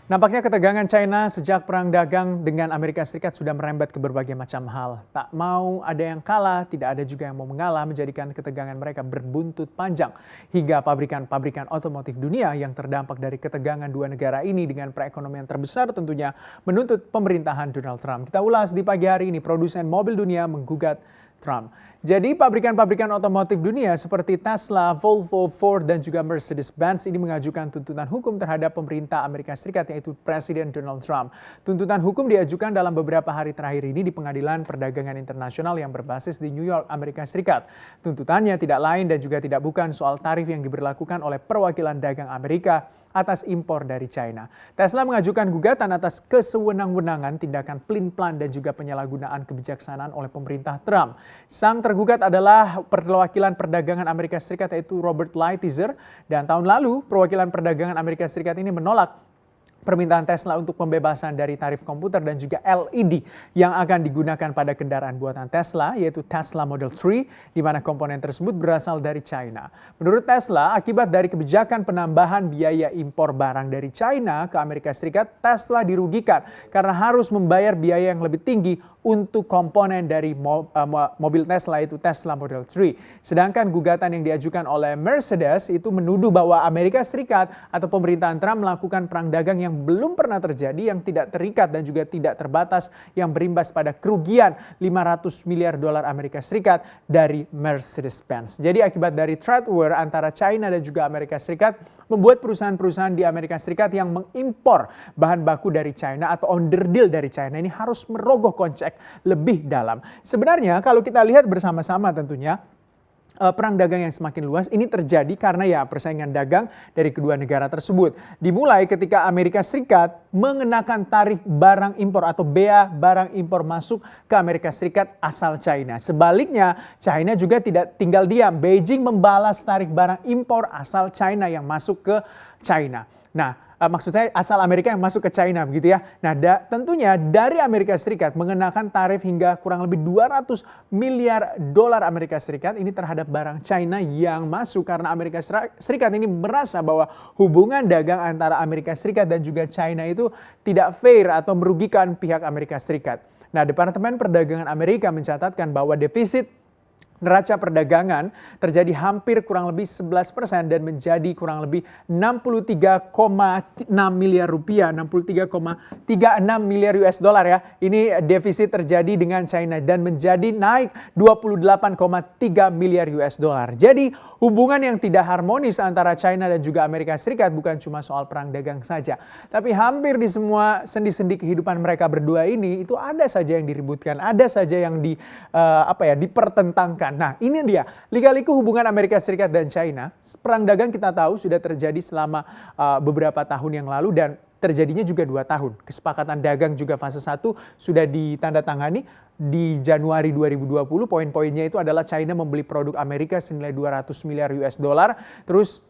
Nampaknya ketegangan China sejak perang dagang dengan Amerika Serikat sudah merembet ke berbagai macam hal. Tak mau ada yang kalah, tidak ada juga yang mau mengalah, menjadikan ketegangan mereka berbuntut panjang. Hingga pabrikan-pabrikan otomotif dunia yang terdampak dari ketegangan dua negara ini dengan perekonomian terbesar tentunya menuntut pemerintahan Donald Trump. Kita ulas di pagi hari ini, produsen mobil dunia menggugat Trump. Jadi pabrikan-pabrikan otomotif dunia seperti Tesla, Volvo, Ford, dan juga Mercedes-Benz ini mengajukan tuntutan hukum terhadap pemerintah Amerika Serikat yaitu Presiden Donald Trump. Tuntutan hukum diajukan dalam beberapa hari terakhir ini di Pengadilan Perdagangan Internasional yang berbasis di New York, Amerika Serikat. Tuntutannya tidak lain dan juga tidak bukan soal tarif yang diberlakukan oleh perwakilan dagang Amerika atas impor dari China. Tesla mengajukan gugatan atas kesewenang-wenangan, tindakan pelin-pelan dan juga penyalahgunaan kebijaksanaan oleh pemerintah Trump. Sang tergugat adalah perwakilan perdagangan Amerika Serikat yaitu Robert Lighthizer, dan tahun lalu perwakilan perdagangan Amerika Serikat ini menolak permintaan Tesla untuk pembebasan dari tarif komputer dan juga LED yang akan digunakan pada kendaraan buatan Tesla, yaitu Tesla Model 3, di mana komponen tersebut berasal dari China. Menurut Tesla, akibat dari kebijakan penambahan biaya impor barang dari China ke Amerika Serikat, Tesla dirugikan karena harus membayar biaya yang lebih tinggi untuk komponen dari mobil Tesla, yaitu Tesla Model 3. Sedangkan gugatan yang diajukan oleh Mercedes itu menuduh bahwa Amerika Serikat atau pemerintahan Trump melakukan perang dagang yang belum pernah terjadi, yang tidak terikat dan juga tidak terbatas, yang berimbas pada kerugian 500 miliar dolar Amerika Serikat dari Mercedes-Benz. Jadi akibat dari trade war antara China dan juga Amerika Serikat membuat perusahaan-perusahaan di Amerika Serikat yang mengimpor bahan baku dari China atau underdeal dari China ini harus merogoh kocek lebih dalam. Sebenarnya kalau kita lihat bersama-sama tentunya, perang dagang yang semakin luas ini terjadi karena ya persaingan dagang dari kedua negara tersebut. Dimulai ketika Amerika Serikat mengenakan tarif barang impor atau bea barang impor masuk ke Amerika Serikat asal China. Sebaliknya, China juga tidak tinggal diam. Beijing membalas tarif barang impor asal China yang masuk ke China. Nah, maksud saya asal Amerika yang masuk ke China begitu ya. Nah, tentunya dari Amerika Serikat mengenakan tarif hingga kurang lebih 200 miliar dolar Amerika Serikat ini terhadap barang China yang masuk, karena Amerika Serikat ini merasa bahwa hubungan dagang antara Amerika Serikat dan juga China itu tidak fair atau merugikan pihak Amerika Serikat. Nah, Departemen Perdagangan Amerika mencatatkan bahwa defisit neraca perdagangan terjadi hampir kurang lebih 11% dan menjadi kurang lebih 63,6 miliar rupiah, 63,36 miliar US dollar ya. Ini defisit terjadi dengan China dan menjadi naik 28,3 miliar US dollar. Jadi hubungan yang tidak harmonis antara China dan juga Amerika Serikat bukan cuma soal perang dagang saja, tapi hampir di semua sendi-sendi kehidupan mereka berdua ini itu ada saja yang diributkan, ada saja yang dipertentangkan. Nah, ini dia lika-liku hubungan Amerika Serikat dan China. Perang dagang kita tahu sudah terjadi selama beberapa tahun yang lalu dan terjadinya juga 2 tahun. Kesepakatan dagang juga fase 1 sudah ditandatangani di Januari 2020. Poin-poinnya itu adalah China membeli produk Amerika senilai 200 miliar US dollar. Terus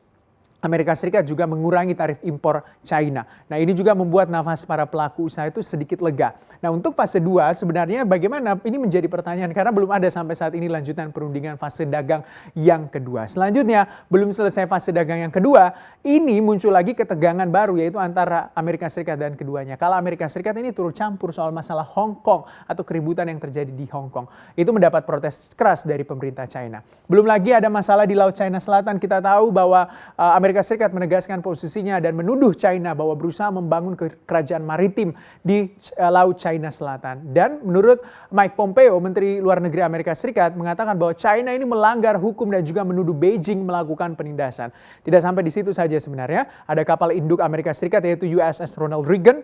Amerika Serikat juga mengurangi tarif impor China. Nah, ini juga membuat nafas para pelaku usaha itu sedikit lega. Nah, untuk fase 2 sebenarnya bagaimana? Ini menjadi pertanyaan karena belum ada sampai saat ini lanjutan perundingan fase dagang yang kedua. Selanjutnya, belum selesai fase dagang yang kedua, ini muncul lagi ketegangan baru yaitu antara Amerika Serikat dan keduanya. Kalau Amerika Serikat ini turut campur soal masalah Hong Kong atau keributan yang terjadi di Hong Kong. Itu mendapat protes keras dari pemerintah China. Belum lagi ada masalah di Laut China Selatan. Kita tahu bahwa Amerika Serikat menegaskan posisinya dan menuduh China bahwa berusaha membangun kerajaan maritim di Laut China Selatan. Dan menurut Mike Pompeo, Menteri Luar Negeri Amerika Serikat, mengatakan bahwa China ini melanggar hukum dan juga menuduh Beijing melakukan penindasan. Tidak sampai di situ saja sebenarnya, ada kapal induk Amerika Serikat yaitu USS Ronald Reagan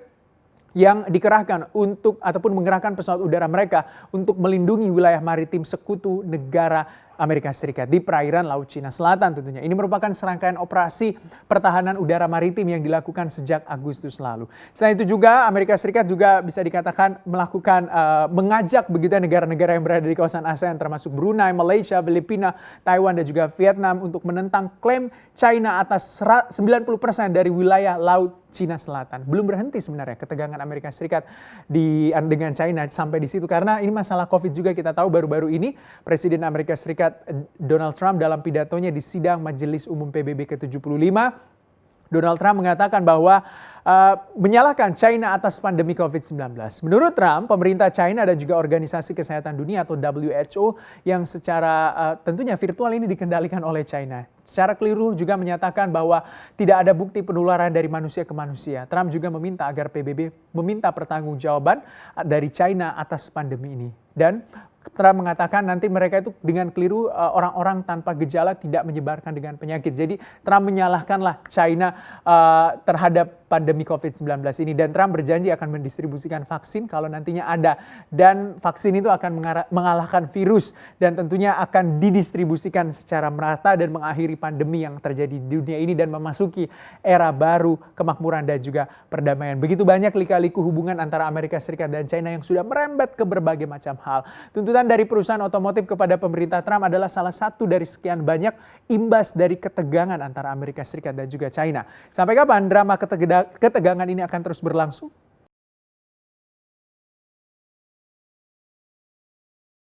yang dikerahkan untuk ataupun mengerahkan pesawat udara mereka untuk melindungi wilayah maritim sekutu negara Amerika Serikat di perairan Laut Cina Selatan tentunya. Ini merupakan serangkaian operasi pertahanan udara maritim yang dilakukan sejak Agustus lalu. Selain itu juga Amerika Serikat juga bisa dikatakan melakukan mengajak begitu negara-negara yang berada di kawasan ASEAN termasuk Brunei, Malaysia, Filipina, Taiwan dan juga Vietnam untuk menentang klaim China atas 90% dari wilayah Laut Cina Selatan. Belum berhenti sebenarnya ketegangan Amerika Serikat dengan China sampai di situ karena ini masalah Covid juga. Kita tahu baru-baru ini Presiden Amerika Serikat Donald Trump dalam pidatonya di sidang Majelis Umum PBB ke-75 Donald Trump mengatakan bahwa menyalahkan China atas pandemi COVID-19. Menurut Trump, pemerintah China dan juga Organisasi Kesehatan Dunia atau WHO yang secara tentunya virtual ini dikendalikan oleh China. Secara keliru juga menyatakan bahwa tidak ada bukti penularan dari manusia ke manusia. Trump juga meminta agar PBB meminta pertanggungjawaban dari China atas pandemi ini. Dan Trump mengatakan nanti mereka itu dengan keliru orang-orang tanpa gejala tidak menyebarkan dengan penyakit. Jadi Trump menyalahkanlah China terhadap pandemi COVID-19 ini. Dan Trump berjanji akan mendistribusikan vaksin kalau nantinya ada. Dan vaksin itu akan mengalahkan virus dan tentunya akan didistribusikan secara merata dan mengakhiri pandemi yang terjadi di dunia ini dan memasuki era baru kemakmuran dan juga perdamaian. Begitu banyak lika-liku hubungan antara Amerika Serikat dan China yang sudah merembet ke berbagai macam hal. Tuntutan dari perusahaan otomotif kepada pemerintah Trump adalah salah satu dari sekian banyak imbas dari ketegangan antara Amerika Serikat dan juga China. Sampai kapan drama ketegangan ini akan terus berlangsung?